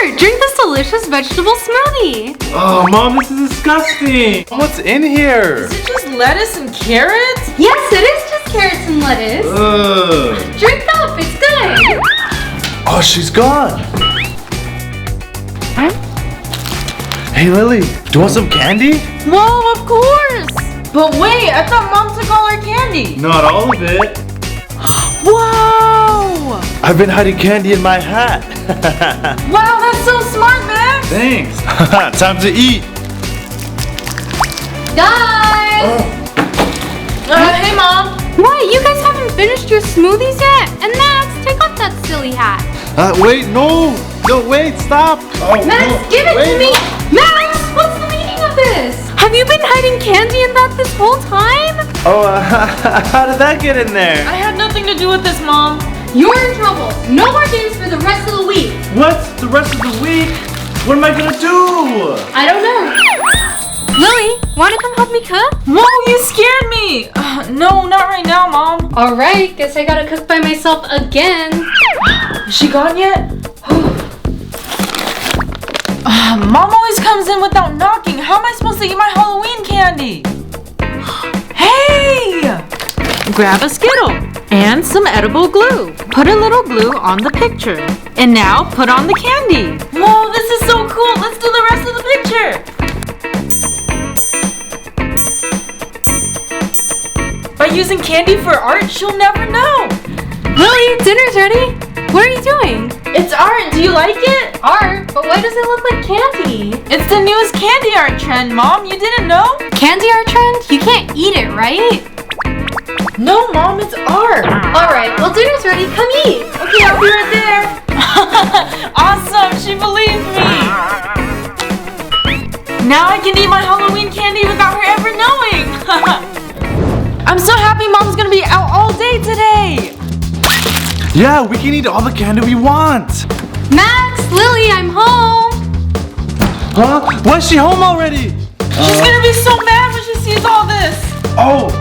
Here, drink this delicious vegetable smoothie. Oh, Mom, this is disgusting. What's in here? Is it just lettuce and carrots? Yes, it is just carrots and lettuce. Ugh. Drink up, it's good. Oh, she's gone. Hey, Lily, do you want some candy? Whoa, of course. But wait, I thought Mom took all our candy. Not all of it. Whoa! I've been hiding candy in my hat. Wow, that's so smart, Max. Thanks. Time to eat. Guys! Hey, Mom. What, you guys haven't finished your smoothies yet? And Max, take off that silly hat. Wait, no. No, wait, stop. Oh, Max, no. give it Wait, to me. no. Max, what's the meaning of this? Have you been hiding candy in that this whole time? Oh, how did that get in there? I had nothing to do with this, Mom. You're in trouble. No more games for the rest of the week. What? The rest of the week? What am I gonna do? I don't know. Lily, wanna come help me cook? Whoa, you scared me. No, not right now, Mom. Alright, guess I gotta cook by myself again. Is she gone yet? Mom always comes in without knocking. How am I supposed to eat my Halloween candy? Hey! Grab a Skittle and some edible glue. Put a little glue on the picture. And now put on the candy. Whoa, this is so cool. Let's do the rest of the picture. By using candy for art, she'll never know. Lily, dinner's ready. What are you doing? It's art. Do you like it? Art? But why does it look like candy? It's the newest candy art trend, Mom. You didn't know? Candy art trend? You can't eat it, right? No, Mom, it's art. Alright, well dinner's ready. Come eat. Okay, I'll be right there. Awesome, she believed me. Now I can eat my Halloween candy without her ever knowing. I'm so happy Mom's gonna be out all day today. Yeah, we can eat all the candy we want. Max, Lily, I'm home. Huh? Why is she home already? She's gonna be so mad when she sees all this. Oh.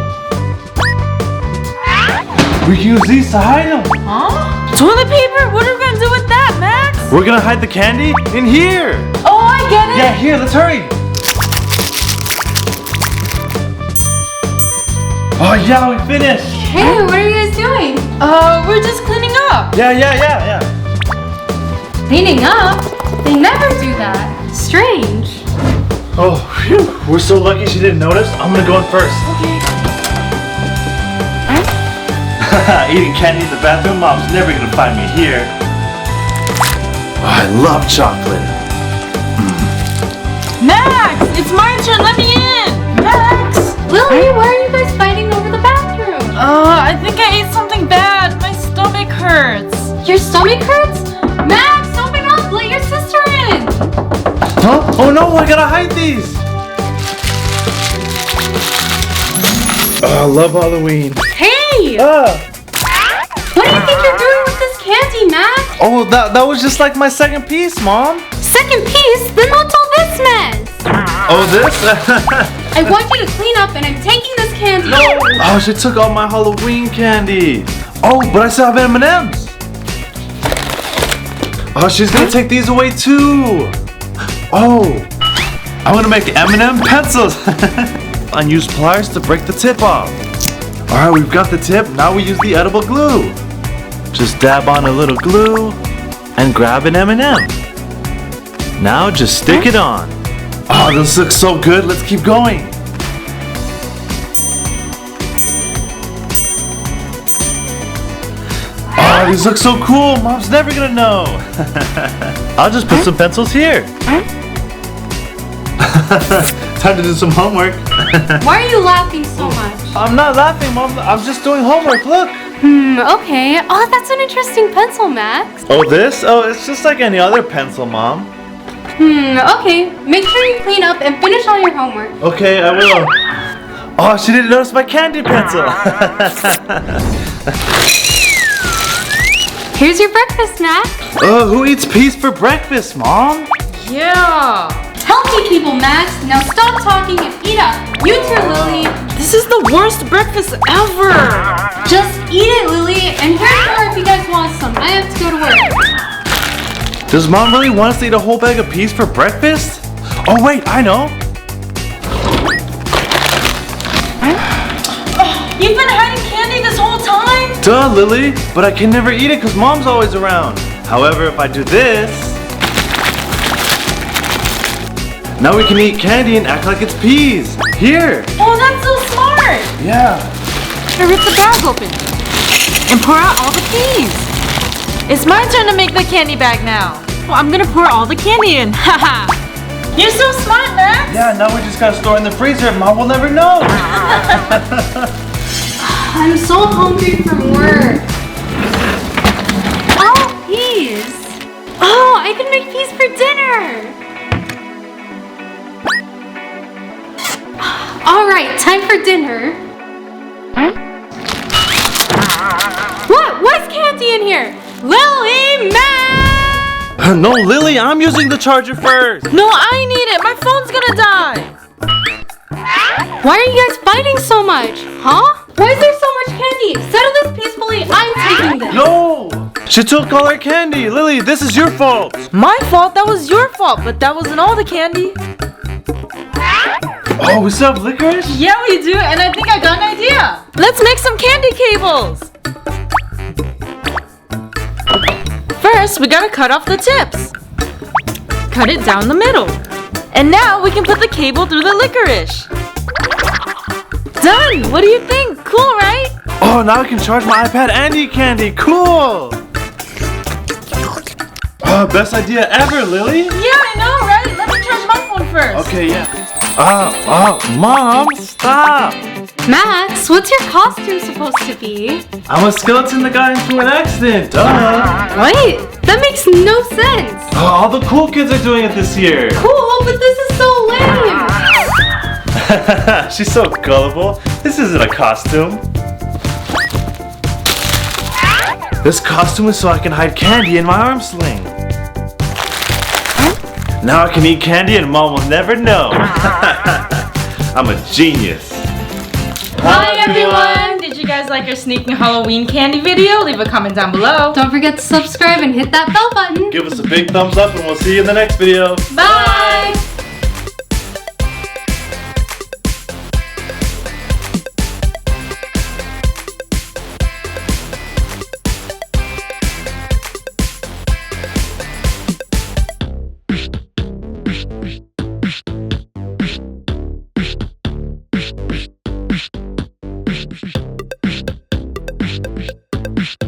We can use these to hide them. Huh? Toilet paper? What are we gonna do with that, Max? We're gonna hide the candy in here. Oh, I get it. Yeah, here, let's hurry. Oh yeah, we finished. Hey, what are you guys doing? We're just cleaning up. Yeah. Cleaning up? They never do that. Strange. Oh, phew. We're so lucky she didn't notice. I'm gonna go in first. Okay. Eating candy in the bathroom, Mom's never gonna find me here. Oh, I love chocolate. Max, it's my turn. Let me in. Max. Lily, why are you guys fighting over the bathroom? I think I ate something bad. My stomach hurts. Your stomach hurts? Max, open up. Let your sister in. Huh? Oh no, I gotta hide these. Oh, I love Halloween. Hey! What do you think you're doing with this candy, Max? Oh, that was just like my second piece, Mom. Second piece? Then what's all this mess? Oh, this? I want you to clean up and I'm taking this candy. Oh, she took all my Halloween candy. Oh, but I still have M&Ms. Oh, she's gonna take these away too. Oh, I'm gonna make M&M pencils. And use pliers to break the tip off. All right, we've got the tip. Now we use the edible glue. Just dab on a little glue and grab an M&M. Now just stick it on. Oh, this looks so good. Let's keep going. Oh, these look so cool. Mom's never gonna know. I'll just put some pencils here. Time to do some homework. Why are you laughing so much? I'm not laughing, Mom. I'm just doing homework. Look. Okay. Oh, that's an interesting pencil, Max. Oh, this? Oh, it's just like any other pencil, Mom. Okay. Make sure you clean up and finish all your homework. Okay, I will. Oh, she didn't notice my candy pencil. Here's your breakfast, Max. Oh, who eats peas for breakfast, Mom? Yeah. Healthy people, Max. Now stop talking and eat up. You too, Lily. This is the worst breakfast ever. Just eat it, Lily. And here's more if you guys want some. I have to go to work. Does Mom really want us to eat a whole bag of peas for breakfast? Oh wait, I know. You've been hiding candy this whole time? Duh, Lily, but I can never eat it because Mom's always around. However, if I do this, now we can eat candy and act like it's peas. Here. Oh, that's so smart. Yeah. Now rip the bag open and pour out all the peas. It's my turn to make the candy bag now. Well, I'm gonna pour all the candy in. Haha. You're so smart, Max. Yeah, now we just gotta store it in the freezer and Mom will never know. I'm so hungry from work. Oh, peas. Oh, I can make peas for dinner. All right, time for dinner. What? What's candy in here? Lily, Max! No, Lily, I'm using the charger first. No, I need it. My phone's gonna die. Why are you guys fighting so much? Huh? Why is there so much candy? Settle this peacefully. I'm taking this. No! She took all our candy. Lily, this is your fault. My fault? That was your fault, but that wasn't all the candy. Oh, we still have licorice? Yeah, we do, and I think I got an idea. Let's make some candy cables. First, we gotta cut off the tips. Cut it down the middle. And now we can put the cable through the licorice. Done! What do you think? Cool, right? Oh, now I can charge my iPad and eat candy. Cool! Oh, best idea ever, Lily. Yeah, I know, right? Let me charge my phone first. Okay, yeah. Mom, stop! Max, what's your costume supposed to be? I'm a skeleton that got into an accident. Duh. Wait, that makes no sense. Oh, all the cool kids are doing it this year. Cool, but this is so lame. She's so gullible. This isn't a costume. This costume is so I can hide candy in my arm sling. Now I can eat candy and Mom will never know. I'm a genius. Hi everyone! Did you guys like our sneaking Halloween candy video? Leave a comment down below. Don't forget to subscribe and hit that bell button. Give us a big thumbs up and we'll see you in the next video. Bye!